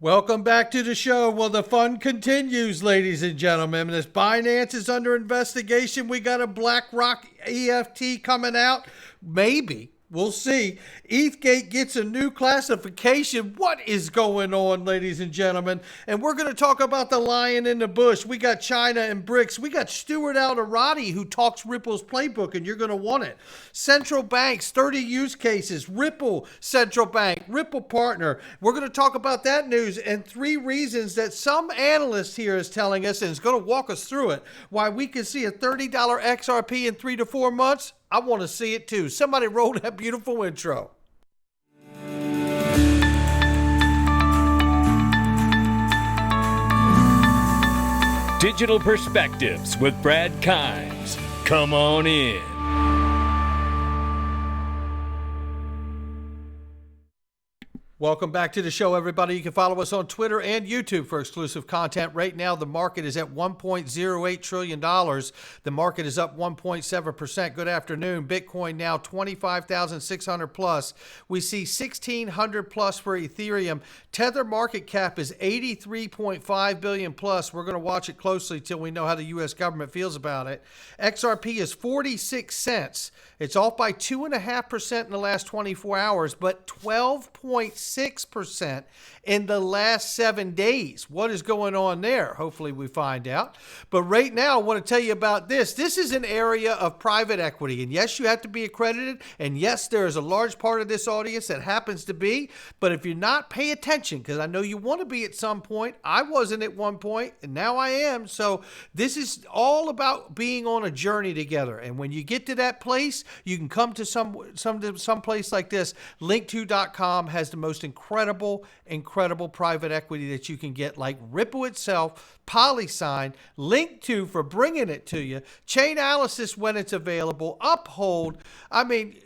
Welcome back to the show. Well, the fun continues, ladies and gentlemen. As Binance is under investigation, we got a BlackRock EFT coming out. Maybe. We'll see. ETHgate gets a new classification. What is going on, ladies and gentlemen? And we're going to talk about the lion in the bush. We got China and BRICS. We got Stuart Alderoty, who talks Ripple's Playbook, and you're going to want it. Central banks, 30 use cases. Ripple Central Bank, Ripple partner. We're going to talk about that news and 3 reasons that some analyst here is telling us, and is going to walk us through it, why we can see a $30 XRP in 3 to 4 months. I want to see it too. Somebody roll that beautiful intro. Digital Perspectives with Brad Kimes. Come on in. Welcome back to the show, everybody. You can follow us on Twitter and YouTube for exclusive content. Right now, the market is at $1.08 trillion. The market is up 1.7%. Good afternoon. Bitcoin now 25,600 plus. We see 1,600 plus for Ethereum. Tether market cap is 83.5 billion plus. We're going to watch it closely till we know how the U.S. government feels about it. XRP is 46 cents. It's off by 2.5% in the last 24 hours, but 12.6% in the last 7 days. What is going on there? Hopefully we find out. But right now, I want to tell you about this. This is an area of private equity. And yes, you have to be accredited. And yes, there is a large part of this audience that happens to be. But if you're not, pay attention, because I know you want to be at some point. I wasn't at one point, and now I am. So this is all about being on a journey together. And when you get to that place, you can come to some place like this. Link2.com has the most incredible private equity that you can get, like Ripple itself, PolySign, Link2 for bringing it to you, Chainalysis when it's available, Uphold. I mean,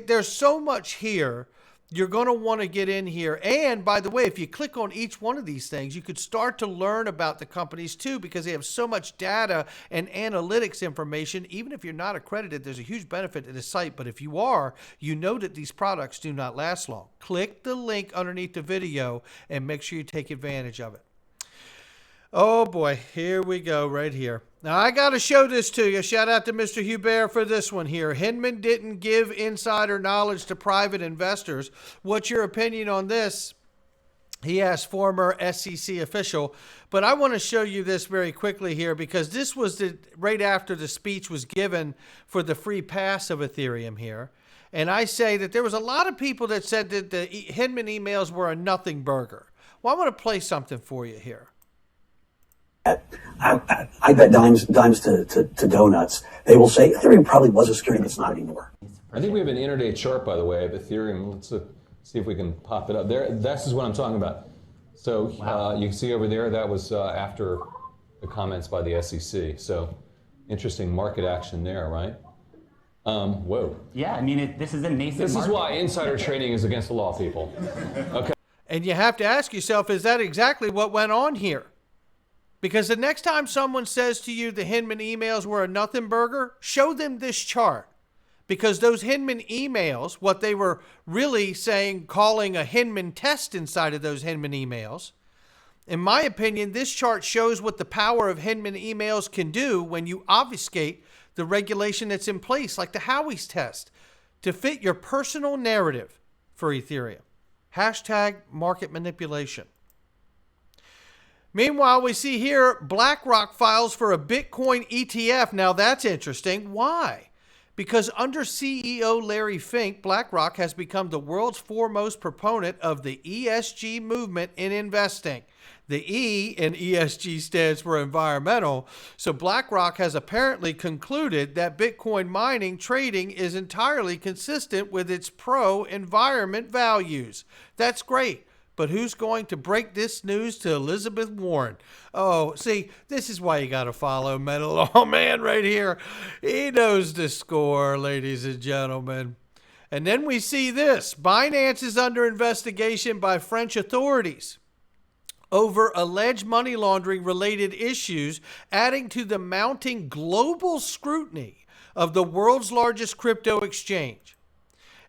there's so much here. You're going to want to get in here. And by the way, if you click on each one of these things, you could start to learn about the companies too, because they have so much data and analytics information. Even if you're not accredited, there's a huge benefit to the site. But if you are, you know that these products do not last long. Click the link underneath the video and make sure you take advantage of it. Oh boy, here we go right here. Now I got to show this to you. Shout out to Mr. Hubert for this one here. Hinman didn't give insider knowledge to private investors. What's your opinion on this? He asked former SEC official. But I want to show you this very quickly here, because this was right after the speech was given for the free pass of Ethereum here. And I say that there was a lot of people that said that the Hinman emails were a nothing burger. Well, I want to play something for you here. I bet dimes to donuts. They will say Ethereum probably was a security, but it's not anymore. I think we have an intraday chart, by the way, of Ethereum. Let's see if we can pop it up there. This is what I'm talking about. So wow. You can see over there, that was after the comments by the SEC. So interesting market action there, right? Whoa. Yeah, I mean, this is a nascent This market. is why insider trading is against the law, people. Okay. And you have to ask yourself, is that exactly what went on here? Because the next time someone says to you the Hinman emails were a nothing burger, show them this chart. Because those Hinman emails, what they were really saying, calling a Hinman test inside of those Hinman emails, in my opinion, this chart shows what the power of Hinman emails can do when you obfuscate the regulation that's in place, like the Howey's test, to fit your personal narrative for Ethereum. Hashtag market manipulation. Meanwhile, we see here BlackRock files for a Bitcoin ETF. Now that's interesting. Why? Because under CEO Larry Fink, BlackRock has become the world's foremost proponent of the ESG movement in investing. The E in ESG stands for environmental. So BlackRock has apparently concluded that Bitcoin mining trading is entirely consistent with its pro-environment values. That's great. But who's going to break this news to Elizabeth Warren? Oh, see, this is why you got to follow Metal Oh Man right here. He knows the score, ladies and gentlemen. And then we see this. Binance is under investigation by French authorities over alleged money laundering related issues, adding to the mounting global scrutiny of the world's largest crypto exchange.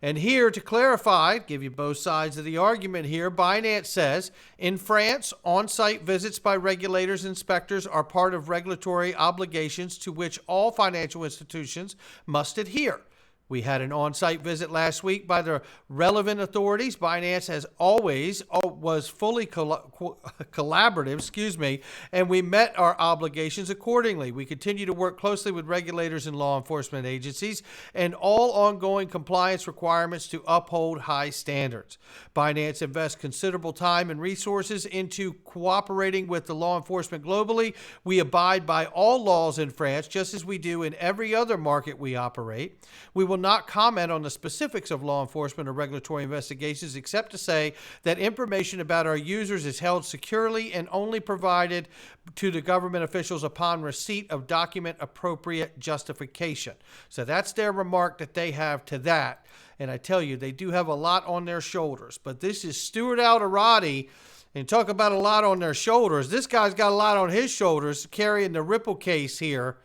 And here to clarify, give you both sides of the argument here, Binance says in France, on-site visits by regulators and inspectors are part of regulatory obligations to which all financial institutions must adhere. We had an on-site visit last week by the relevant authorities. Binance, as always, was fully collaborative, and we met our obligations accordingly. We continue to work closely with regulators and law enforcement agencies and all ongoing compliance requirements to uphold high standards. Binance invests considerable time and resources into cooperating with the law enforcement globally. We abide by all laws in France, just as we do in every other market we operate. We will not comment on the specifics of law enforcement or regulatory investigations, except to say that information about our users is held securely and only provided to the government officials upon receipt of document appropriate justification. So that's their remark that they have to that. And I tell you, they do have a lot on their shoulders. But this is Stuart Alderoty, and talk about a lot on their shoulders. This guy's got a lot on his shoulders carrying the Ripple case here.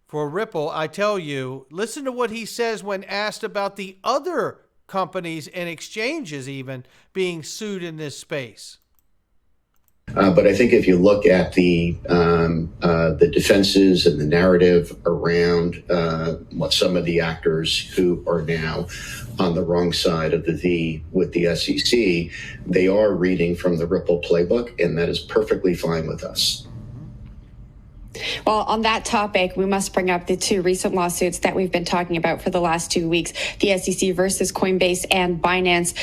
For Ripple, I tell you, listen to what he says when asked about the other companies and exchanges even being sued in this space. But I think if you look at the defenses and the narrative around what some of the actors who are now on the wrong side of the V with the SEC, they are reading from the Ripple playbook, and that is perfectly fine with us. Well, on that topic, we must bring up the two recent lawsuits that we've been talking about for the last 2 weeks, the SEC versus Coinbase and Binance.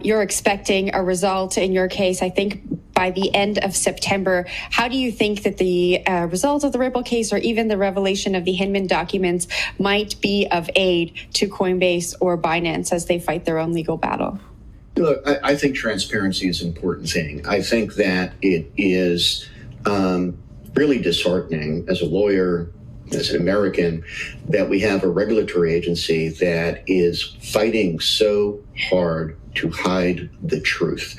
You're expecting a result in your case, I think, by the end of September. How do you think that the result of the Ripple case or even the revelation of the Hinman documents might be of aid to Coinbase or Binance as they fight their own legal battle? Look, I think transparency is an important thing. I think that it is really disheartening as a lawyer, as an American, that we have a regulatory agency that is fighting so hard to hide the truth.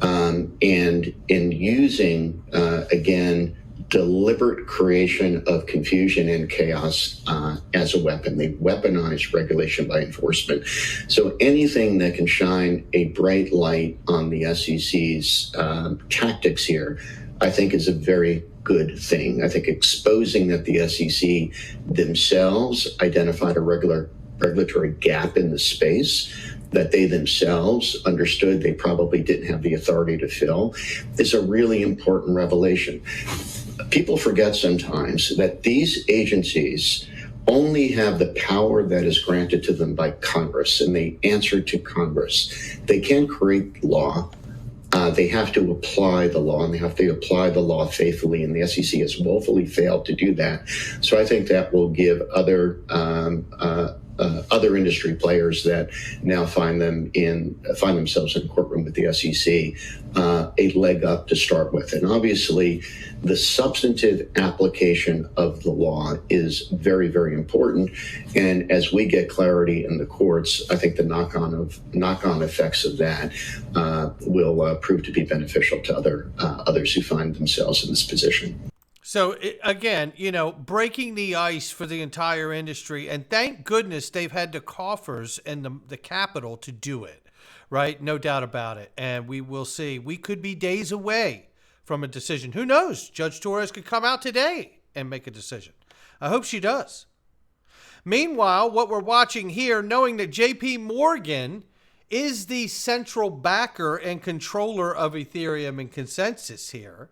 And in using, again, deliberate creation of confusion and chaos as a weapon. They weaponize regulation by enforcement. So anything that can shine a bright light on the SEC's tactics here, I think is a very good thing. I think exposing that the SEC themselves identified a regulatory gap in the space that they themselves understood they probably didn't have the authority to fill is a really important revelation. People forget sometimes that these agencies only have the power that is granted to them by Congress, and they answer to Congress. They can't create law. They have to apply the law, and they have to apply the law faithfully, and the SEC has woefully failed to do that. So I think that will give other industry players that now find themselves in a courtroom with the SEC a leg up to start with. And obviously, the substantive application of the law is very, very important. And as we get clarity in the courts, I think the knock-on effects of that will prove to be beneficial to others who find themselves in this position. So again, breaking the ice for the entire industry, and thank goodness they've had the coffers and the capital to do it, right? No doubt about it. And we will see. We could be days away from a decision. Who knows? Judge Torres could come out today and make a decision. I hope she does. Meanwhile, what we're watching here, knowing that JP Morgan is the central backer and controller of Ethereum and consensus here,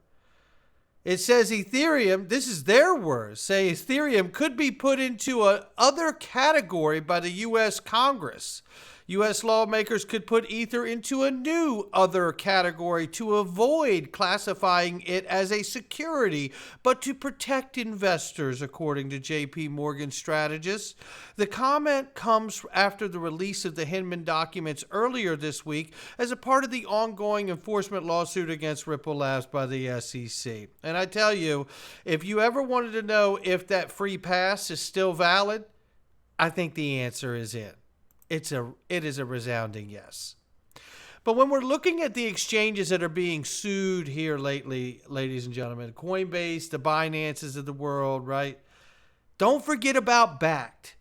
it says Ethereum, this is their words, say Ethereum could be put into a other category by the U.S. Congress. U.S. lawmakers could put Ether into a new other category to avoid classifying it as a security, but to protect investors, according to JP Morgan strategists. The comment comes after the release of the Hinman documents earlier this week as a part of the ongoing enforcement lawsuit against Ripple Labs by the SEC. And I tell you, if you ever wanted to know if that free pass is still valid, I think the answer is in. It is a resounding yes. But when we're looking at the exchanges that are being sued here lately, ladies and gentlemen, Coinbase, the Binances of the world, right? Don't forget about Bakkt.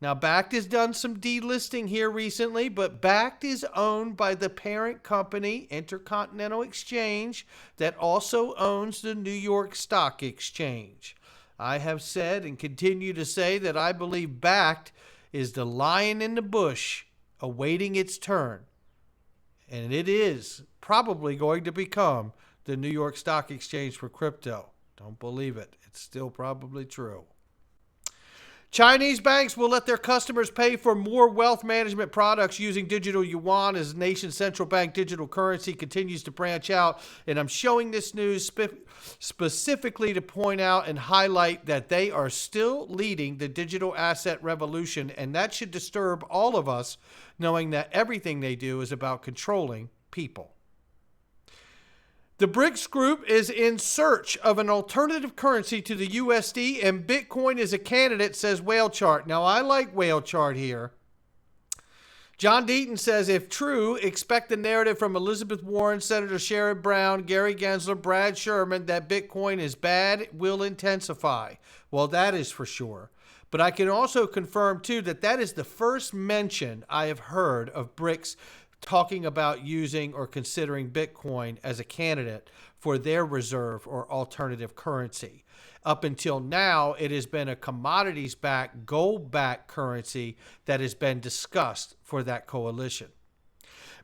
Now, Bakkt has done some delisting here recently, but Bakkt is owned by the parent company, Intercontinental Exchange, that also owns the New York Stock Exchange. I have said and continue to say that I believe Bakkt is the lion in the bush awaiting its turn. And it is probably going to become the New York Stock Exchange for crypto. Don't believe it. It's still probably true. Chinese banks will let their customers pay for more wealth management products using digital yuan as the nation's central bank digital currency continues to branch out. And I'm showing this news specifically to point out and highlight that they are still leading the digital asset revolution. And that should disturb all of us, knowing that everything they do is about controlling people. The BRICS group is in search of an alternative currency to the USD, and Bitcoin is a candidate, says Whale Chart. Now, I like Whale Chart here. John Deaton says, if true, expect the narrative from Elizabeth Warren, Senator Sherrod Brown, Gary Gensler, Brad Sherman that Bitcoin is bad will intensify. Well, that is for sure. But I can also confirm, too, that that is the first mention I have heard of BRICS talking about using or considering Bitcoin as a candidate for their reserve or alternative currency. Up until now, it has been a commodities-backed, gold-backed currency that has been discussed for that coalition.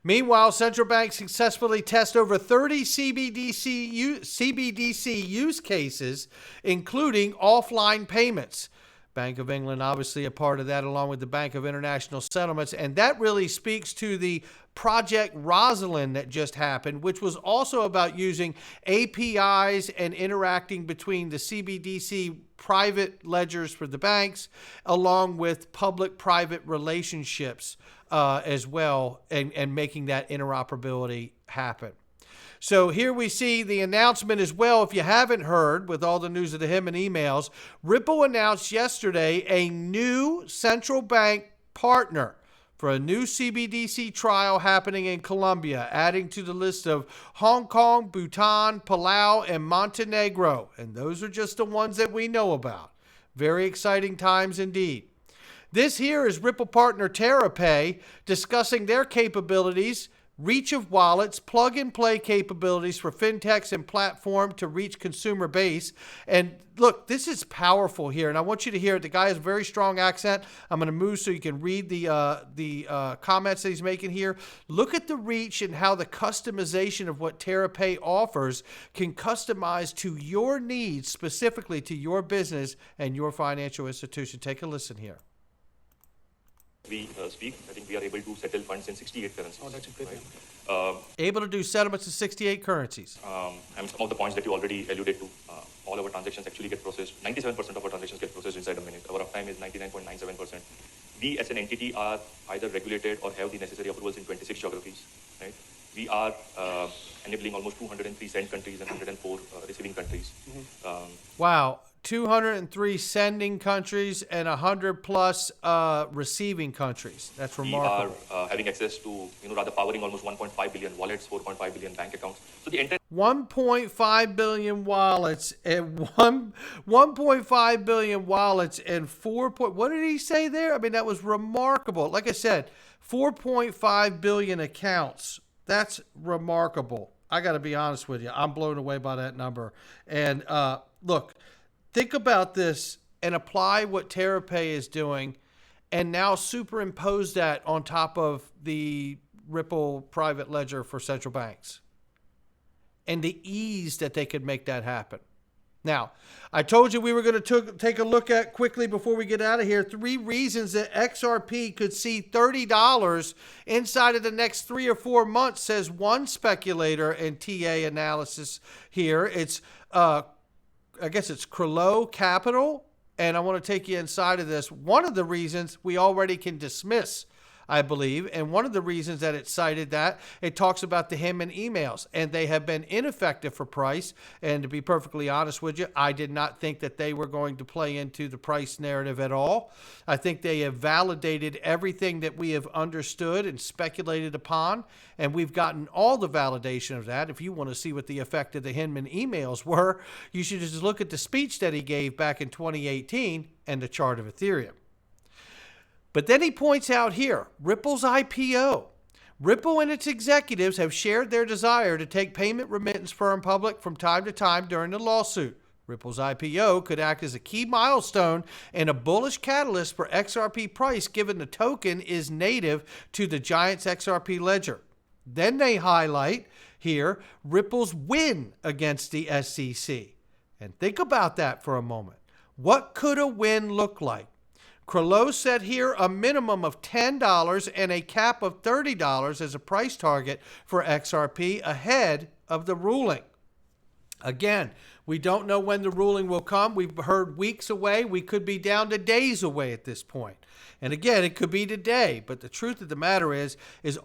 Meanwhile, central banks successfully test over 30 CBDC use cases, including offline payments. Bank of England, obviously a part of that, along with the Bank of International Settlements. And that really speaks to the Project Rosalind that just happened, which was also about using APIs and interacting between the CBDC private ledgers for the banks, along with public-private relationships as well, and making that interoperability happen. So here we see the announcement as well. If you haven't heard, with all the news of the him and emails, Ripple announced yesterday a new central bank partner for a new CBDC trial happening in Colombia, adding to the list of Hong Kong, Bhutan, Palau, and Montenegro. And those are just the ones that we know about. Very exciting times indeed. This here is Ripple partner TerraPay discussing their capabilities, reach of wallets, plug-and-play capabilities for fintechs and platform to reach consumer base. And look, this is powerful here, and I want you to hear it. The guy has a very strong accent. I'm going to move so you can read the comments that he's making here. Look at the reach and how the customization of what TerraPay offers can customize to your needs, specifically to your business and your financial institution. Take a listen here. We speak, I think we are able to settle funds in 68 currencies. Oh, that's a great right? Able to do settlements in 68 currencies. And some of the points that you already alluded to, all our transactions actually get processed. 97% of our transactions get processed inside a minute. Our uptime is 99.97%. We as an entity are either regulated or have the necessary approvals in 26 geographies. Right? We are enabling almost 203 send countries and 104 receiving countries. Mm-hmm. Wow. 203 sending countries and 100 plus receiving countries. That's remarkable. We are having access to, rather powering almost 1.5 billion wallets, 4.5 billion bank accounts. So the entire 1.5 billion wallets and 1.5 billion wallets and what did he say there? I mean, that was remarkable. Like I said, 4.5 billion accounts. That's remarkable. I got to be honest with you. I'm blown away by that number. And look, think about this and apply what TerraPay is doing and now superimpose that on top of the Ripple private ledger for central banks and the ease that they could make that happen. Now, I told you we were going to take a look at quickly before we get out of here 3 reasons that XRP could see $30 inside of the next 3 or 4 months, says one speculator in TA analysis here. It's I guess it's Crello Capital, and I want to take you inside of this. One of the reasons we already can dismiss, I believe, and one of the reasons that it cited that, it talks about the him and emails, and they have been ineffective for price. And to be perfectly honest with you, I did not think that they were going to play into the price narrative at all. I think they have validated everything that we have understood and speculated upon, and we've gotten all the validation of that. If you want to see what the effect of the Hinman emails were, you should just look at the speech that he gave back in 2018 and the chart of Ethereum. But then he points out here, Ripple's IPO. Ripple and its executives have shared their desire to take payment remittance firm public from time to time during the lawsuit. Ripple's IPO could act as a key milestone and a bullish catalyst for XRP price, given the token is native to the Giant's XRP ledger. Then they highlight here Ripple's win against the SEC. And think about that for a moment. What could a win look like? Kralow set here a minimum of $10 and a cap of $30 as a price target for XRP ahead of the ruling. Again, we don't know when the ruling will come. We've heard weeks away. We could be down to days away at this point. And again, it could be today. But the truth of the matter is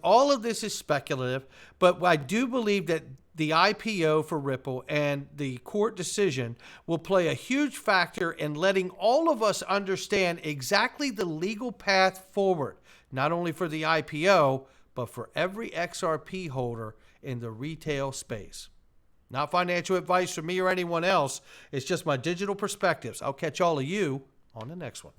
all of this is speculative. But I do believe that the IPO for Ripple and the court decision will play a huge factor in letting all of us understand exactly the legal path forward, not only for the IPO, but for every XRP holder in the retail space. Not financial advice from me or anyone else. It's just my digital perspectives. I'll catch all of you on the next one.